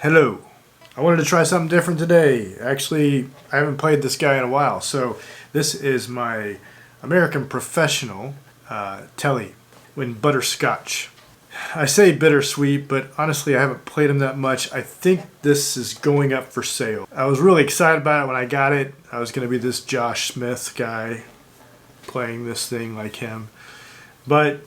Hello. I wanted to try something different today. Actually, I haven't played this guy in a while, so this is my American Professional Tele in butterscotch. I say bittersweet, but honestly I haven't played him that much. I think this is going up for sale. I was really excited about it when I got it. I was going to be this Josh Smith guy playing this thing like him. But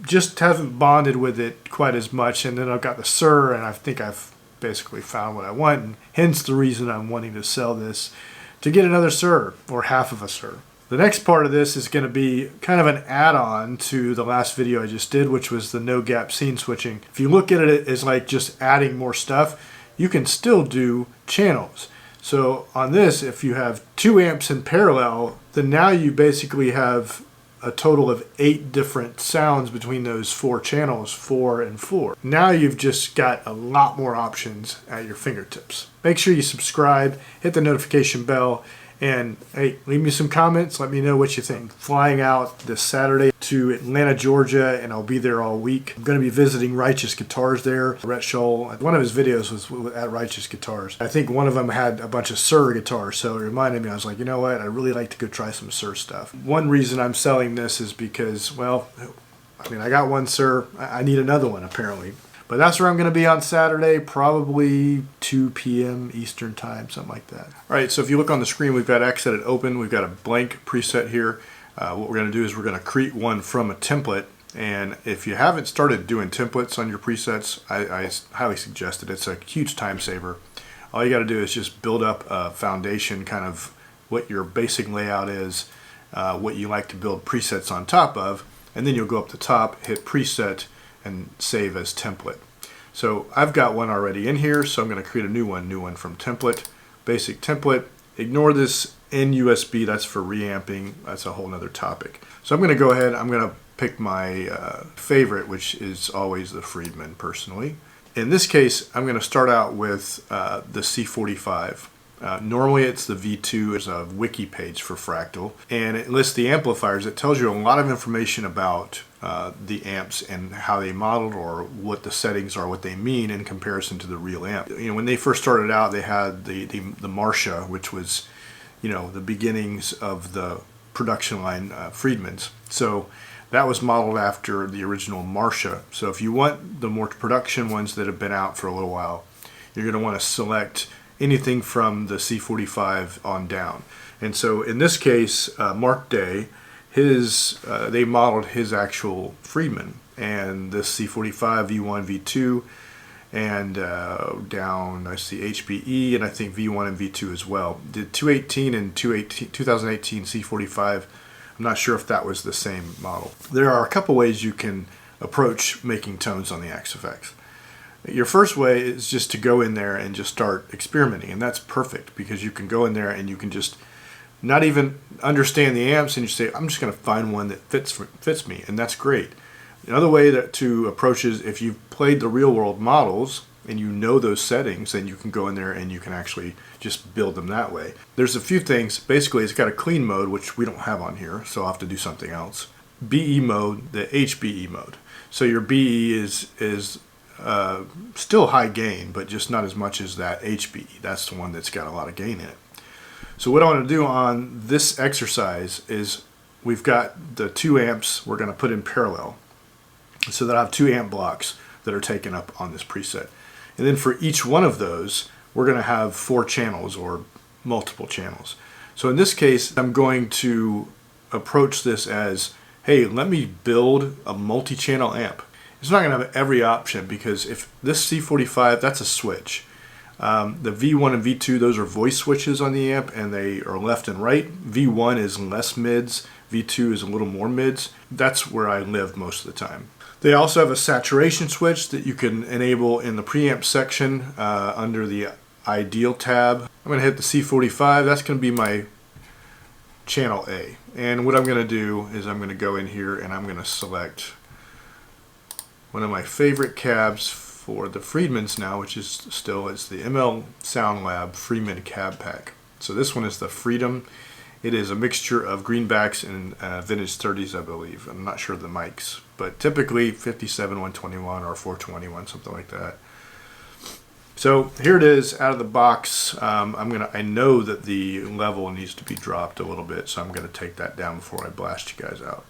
just haven't bonded with it quite as much. And then I've got the Suhr, and I think I've basically found what I want, and hence the reason I'm wanting to sell this, to get another Suhr, or half of a Suhr. The next part of this is going to be kind of an add-on to the last video I just did, which was the no gap scene switching. If you look at it as like just adding more stuff, you can still do channels. So on this, if you have 2 amps in parallel, then now you basically have a total of 8 different sounds between those 4 channels, 4 and 4. Now you've just got a lot more options at your fingertips. Make sure you subscribe, hit the notification bell, and hey, leave me some comments. Let me know what you think. Flying out this Saturday to Atlanta, Georgia, and I'll be there all week. I'm going to be visiting Righteous Guitars there. Rhett Scholl, one of his videos was at Righteous Guitars. I think one of them had a bunch of Suhr guitars, so it reminded me, I was like, you know what, I'd really like to go try some Suhr stuff. One reason I'm selling this is because, well, I mean, I got one Suhr, I need another one apparently. But that's where I'm going to be on Saturday, probably 2 p.m. Eastern time, something like that. All right, so if you look on the screen, we've got X Edit open. We've got a blank preset here. What we're going to do is we're going to create one from a template. And if you haven't started doing templates on your presets, I highly suggest it. It's a huge time saver. All you got to do is just build up a foundation, kind of what your basic layout is, what you like to build presets on top of, and then you'll go up the top, hit preset, and save as template. So I've got one already in here, so I'm going to create a new one from template, basic template. Ignore this NUSB, that's for reamping, that's a whole nother topic. So I'm going to go ahead, I'm going to pick my favorite, which is always the Friedman personally. In this case, I'm going to start out with the C45. Normally it's the V2. It's a wiki page for Fractal, and it lists the amplifiers. It tells you a lot of information about the amps and how they modeled, or what the settings are, what they mean in comparison to the real amp. You know, when they first started out, they had the Marcia, which was, you know, the beginnings of the production line Friedmans. So that was modeled after the original Marcia. So if you want the more production ones that have been out for a little while, you're going to want to select anything from the C45 on down. And so in this case, Mark Day, they modeled his actual Friedman, and this C45, V1, V2, and down I see HBE, and I think V1 and V2 as well. The 218 and 2018 C45, I'm not sure if that was the same model. There are a couple ways you can approach making tones on the Axe-Fx. Your first way is just to go in there and just start experimenting, and that's perfect because you can go in there and you can just not even understand the amps, and you say, I'm just going to find one that fits me, and that's great. Another way to approach is, if you've played the real world models and you know those settings, then you can go in there and you can actually just build them that way. There's a few things. Basically, it's got a clean mode, which we don't have on here, so I'll have to do something else. BE mode, the HBE mode. So your BE is still high gain, but just not as much as that HBE. That's the one that's got a lot of gain in it. So what I want to do on this exercise is, we've got the 2 amps we're going to put in parallel, so that I have 2 amp blocks that are taken up on this preset. And then for each one of those, we're going to have 4 channels, or multiple channels. So in this case, I'm going to approach this as, hey, let me build a multi-channel amp. It's not going to have every option, because if this C45, that's a switch. The V1 and V2, those are voice switches on the amp, and they are left and right. V1 is less mids, V2 is a little more mids. That's where I live most of the time. They also have a saturation switch that you can enable in the preamp section under the Ideal tab. I'm going to hit the C45. That's going to be my channel A. And what I'm going to do is I'm going to go in here and I'm going to select one of my favorite cabs for the Friedmans now, which is still it's the ML Sound Lab Friedman cab pack. So this one is the Freedom. It is a mixture of greenbacks and vintage 30s, I believe. I'm not sure of the mics, but typically 57, 121 or 421, something like that. So here it is out of the box. I know that the level needs to be dropped a little bit, so I'm gonna take that down before I blast you guys out.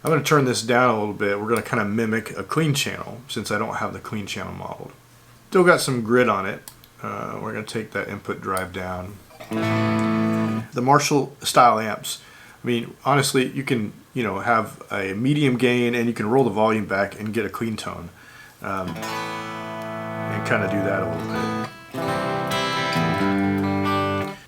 I'm going to turn this down a little bit. We're going to kind of mimic a clean channel since I don't have the clean channel modeled. Still got some grit on it. We're going to take that input drive down. The Marshall style amps, I mean, honestly, you can have a medium gain and you can roll the volume back and get a clean tone and kind of do that a little bit.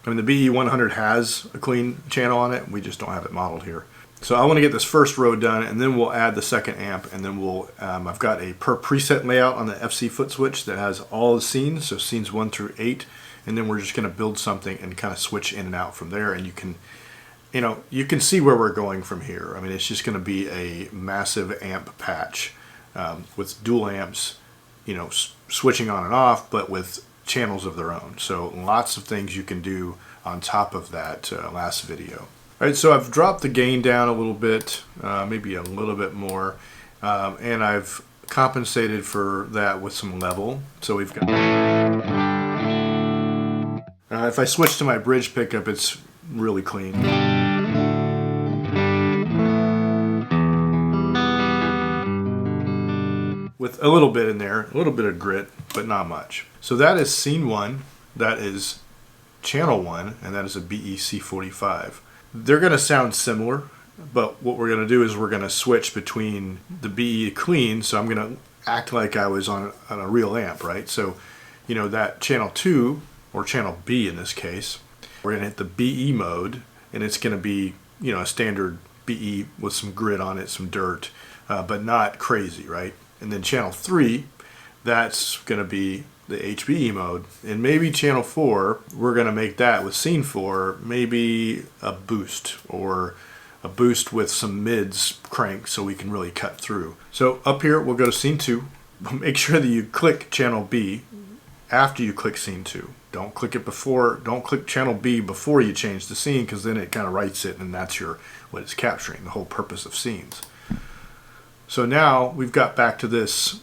I mean, the BE100 has a clean channel on it. We just don't have it modeled here. So I want to get this first row done, and then we'll add the second amp, and then we'll, I've got a per preset layout on the FC foot switch that has all the scenes, so scenes 1 through 8, and then we're just going to build something and kind of switch in and out from there, and you can see where we're going from here. I mean, it's just going to be a massive amp patch with dual amps, switching on and off, but with channels of their own. So lots of things you can do on top of that last video. All right, so I've dropped the gain down a little bit, maybe a little bit more, and I've compensated for that with some level. So we've got. If I switch to my bridge pickup, it's really clean. With a little bit in there, a little bit of grit, but not much. So that is scene 1, that is channel 1, and that is a BEC45. They're going to sound similar, but what we're going to do is we're going to switch between the BE clean, so I'm going to act like I was on a real amp, right? So, that channel 2, or channel B in this case, we're going to hit the BE mode, and it's going to be, a standard BE with some grit on it, some dirt, but not crazy, right? And then channel 3, that's going to be the HBE mode, and maybe channel 4, we're going to make that with scene 4 maybe a boost, or a boost with some mids crank so we can really cut through. So up here we'll go to scene 2. Make sure that you click channel B after you click scene 2. Don't click it before, don't click channel B before you change the scene, because then it kind of writes it and that's what it's capturing, the whole purpose of scenes. So now we've got back to this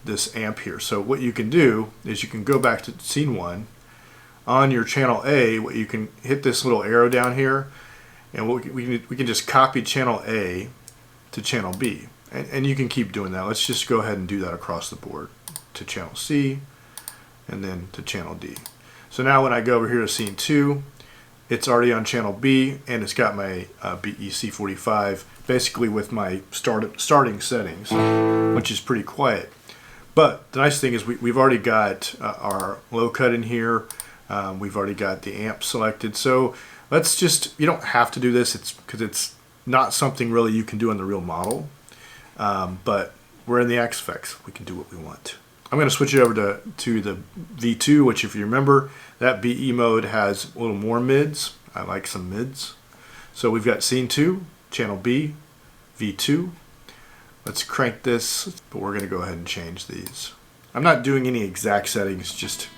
this amp here. So what you can do is you can go back to scene 1. On your channel A, what you can hit this little arrow down here, and we can just copy channel A to channel B. And you can keep doing that. Let's just go ahead and do that across the board to channel C and then to channel D. So now when I go over here to scene 2, it's already on channel B, and it's got my BEC45 basically with my starting settings, which is pretty quiet. But the nice thing is we've already got our low cut in here. We've already got the amp selected. So let's just, you don't have to do this, because it's not something really you can do on the real model. But we're in the X-Effects. We can do what we want. I'm going to switch it over to the V2, which if you remember, that BE mode has a little more mids. I like some mids. So we've got scene 2, channel B, V2. Let's crank this, but we're going to go ahead and change these. I'm not doing any exact settings, just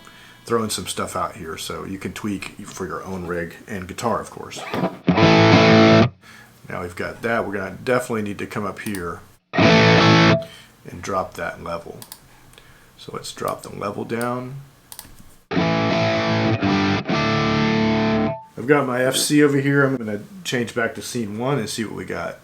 throwing some stuff out here so you can tweak for your own rig and guitar, of course. Now we've got that. We're going to definitely need to come up here and drop that level. So let's drop the level down. I've got my FC over here. I'm going to change back to scene 1 and see what we got.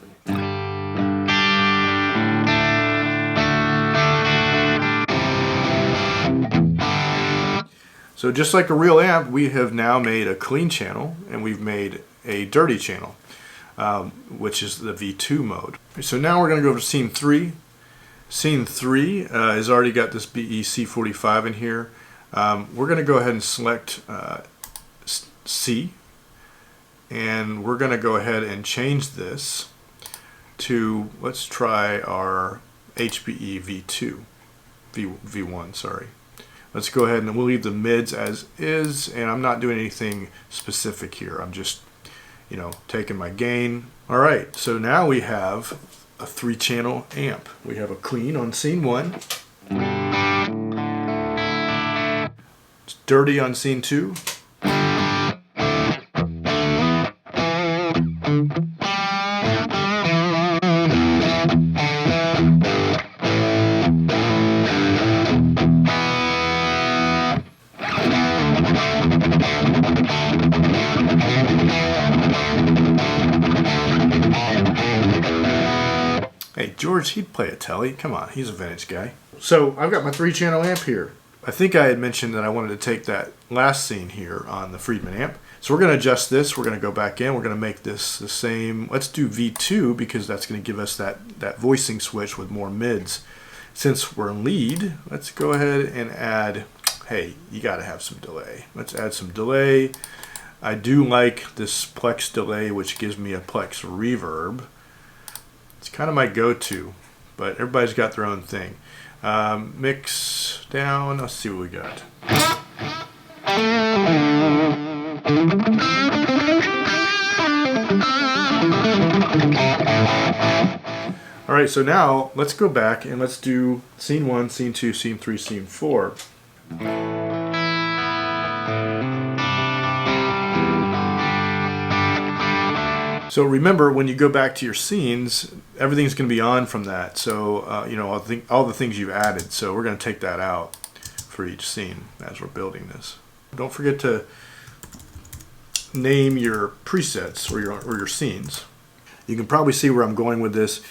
So just like a real amp, we have now made a clean channel and we've made a dirty channel. which is the V2 mode. So now we're going to go over to scene 3. Scene 3 has already got this BEC45 in here. We're going to go ahead and select C, and we're going to go ahead and change this to, let's try our HBE V2, V1, sorry. Let's go ahead and we'll leave the mids as is, and I'm not doing anything specific here. I'm just, taking my gain. All right, so now we have a 3-channel amp. We have a clean on scene 1. It's dirty on scene 2. Hey, George, he'd play a Tele. Come on, he's a vintage guy. So I've got my 3-channel amp here. I think I had mentioned that I wanted to take that last scene here on the Friedman amp. So we're going to adjust this. We're going to go back in. We're going to make this the same. Let's do V2 because that's going to give us that voicing switch with more mids. Since we're in lead, let's go ahead and add, hey, you got to have some delay. Let's add some delay. I do like this Plex delay, which gives me a Plex reverb. It's kind of my go-to, but everybody's got their own thing. Mix down, let's see what we got. All right, so now let's go back and let's do scene 1, scene 2, scene 3, scene 4. So remember, when you go back to your scenes, everything's going to be on from that. So, all the things you've added. So we're going to take that out for each scene as we're building this. Don't forget to name your presets or your scenes. You can probably see where I'm going with this.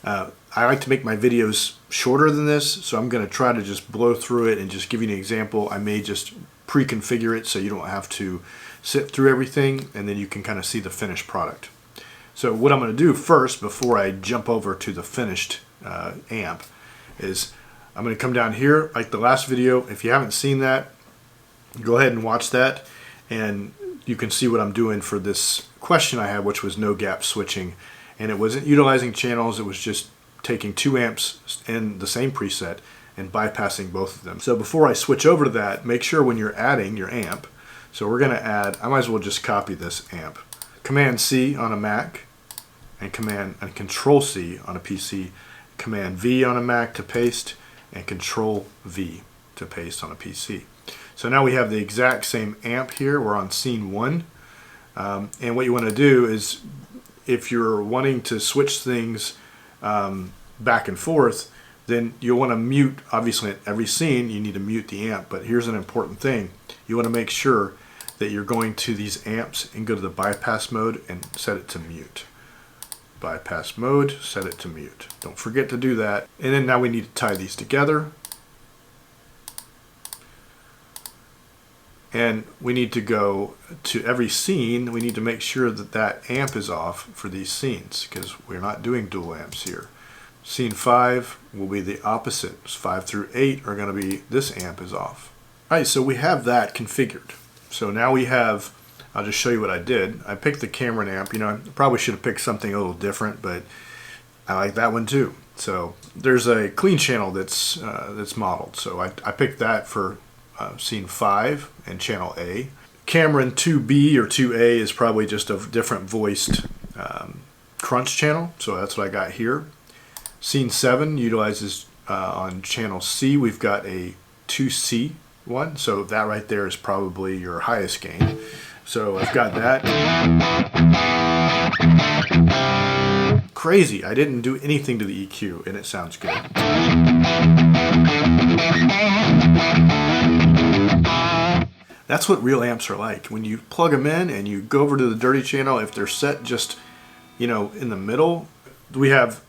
I like to make my videos shorter than this, so I'm going to try to just blow through it and just give you an example. I may just pre-configure it so you don't have to sit through everything, and then you can kind of see the finished product. So what I'm going to do first, before I jump over to the finished amp, is I'm going to come down here like the last video. If you haven't seen that, go ahead and watch that, and you can see what I'm doing for this question I had, which was no gap switching. And it wasn't utilizing channels, it was just taking 2 amps in the same preset and bypassing both of them. So before I switch over to that, make sure when you're adding your amp, so we're going to add, I might as well just copy this amp. Command C on a Mac, and Control C on a PC, Command V on a Mac to paste, and Control V to paste on a PC. So now we have the exact same amp here. We're on scene 1, and what you want to do is, if you're wanting to switch things back and forth, then you'll want to mute. Obviously, at every scene you need to mute the amp, but here's an important thing: you want to make sure that you're going to these amps and go to the bypass mode and set it to mute. Bypass mode, set it to mute. Don't forget to do that. And then now we need to tie these together. And we need to go to every scene. We need to make sure that that amp is off for these scenes because we're not doing dual amps here. Scene 5 will be the opposite. 5 through 8 are going to be this amp is off. All right, so we have that configured. So now we have, I'll just show you what I did. I picked the Cameron amp. I probably should have picked something a little different, but I like that one too. So there's a clean channel that's modeled. So I picked that for scene 5 and channel A. Cameron 2B or 2A is probably just a different voiced crunch channel. So that's what I got here. Scene 7 utilizes on channel C, we've got a 2C one. So that right there is probably your highest gain. So I've got that. Crazy, I didn't do anything to the EQ and it sounds good. That's what real amps are like. When you plug them in and you go over to the dirty channel, if they're set just, in the middle, we have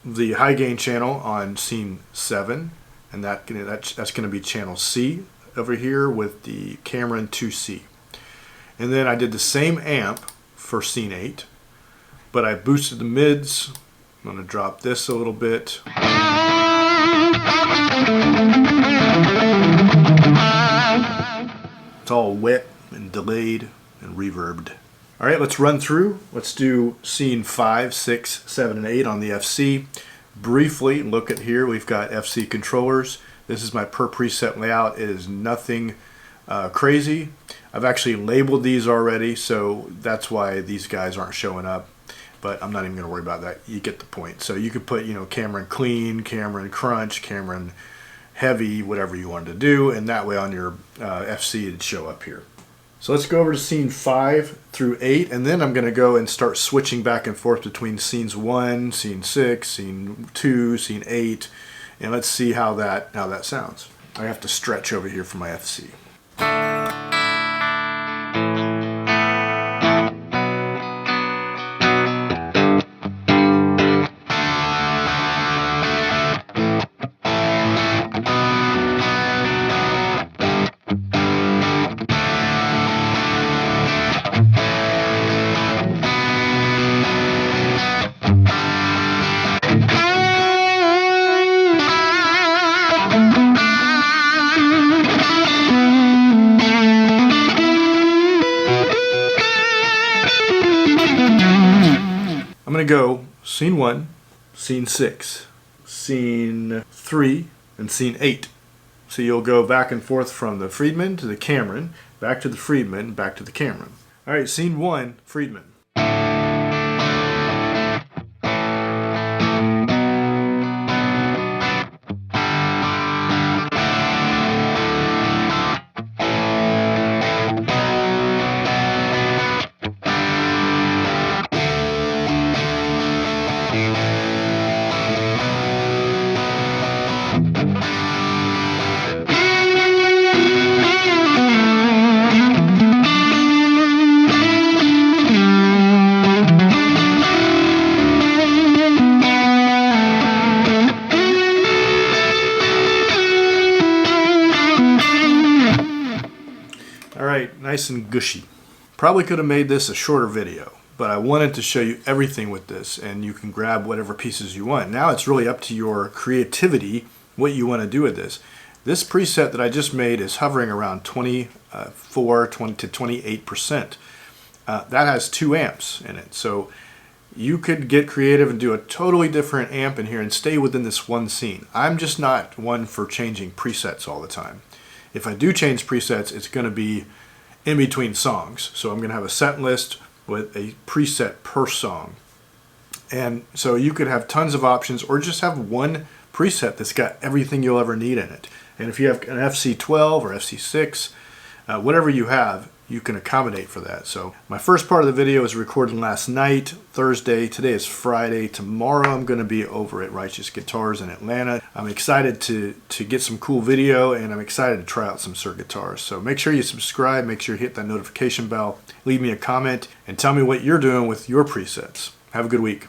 the high gain channel on scene 7, and that's going to be channel C over here with the Cameron 2C. And then I did the same amp for scene 8, but I boosted the mids. I'm going to drop this a little bit. It's all wet and delayed and reverbed. All right, let's run through. Let's do scene 5, 6, 7, and 8 on the FC. Briefly look at here, we've got FC controllers. This is my per preset layout. It is nothing crazy. I've actually labeled these already, so that's why these guys aren't showing up. But I'm not even going to worry about that. You get the point. So you could put, Cameron clean, Cameron crunch, Cameron heavy, whatever you wanted to do, and that way on your FC it'd show up here. So let's go over to scene 5 through 8, and then I'm going to go and start switching back and forth between scenes 1, scene 6, scene 2, scene 8, and let's see how that sounds. I have to stretch over here for my FC. I'm going to go scene 1, scene 6, scene 3, and scene 8. So you'll go back and forth from the Friedman to the Cameron, back to the Friedman, back to the Cameron. All right, scene 1, Friedman. Alright, nice and gushy. Probably could have made this a shorter video, but I wanted to show you everything with this, and you can grab whatever pieces you want. Now it's really up to your creativity what you want to do with this. This preset that I just made is hovering around 20 to 28%. That has 2 amps in it, so you could get creative and do a totally different amp in here and stay within this one scene. I'm just not one for changing presets all the time. If I do change presets, it's going to be in between songs. So I'm going to have a set list with a preset per song. And so you could have tons of options or just have one preset that's got everything you'll ever need in it. And if you have an FC12 or FC6, whatever you have, you can accommodate for that. So my first part of the video was recorded last night, Thursday. Today is Friday. Tomorrow I'm going to be over at Righteous Guitars in Atlanta. I'm excited to get some cool video, and I'm excited to try out some Suhr guitars. So make sure you subscribe, make sure you hit that notification bell, leave me a comment, and tell me what you're doing with your presets. Have a good week.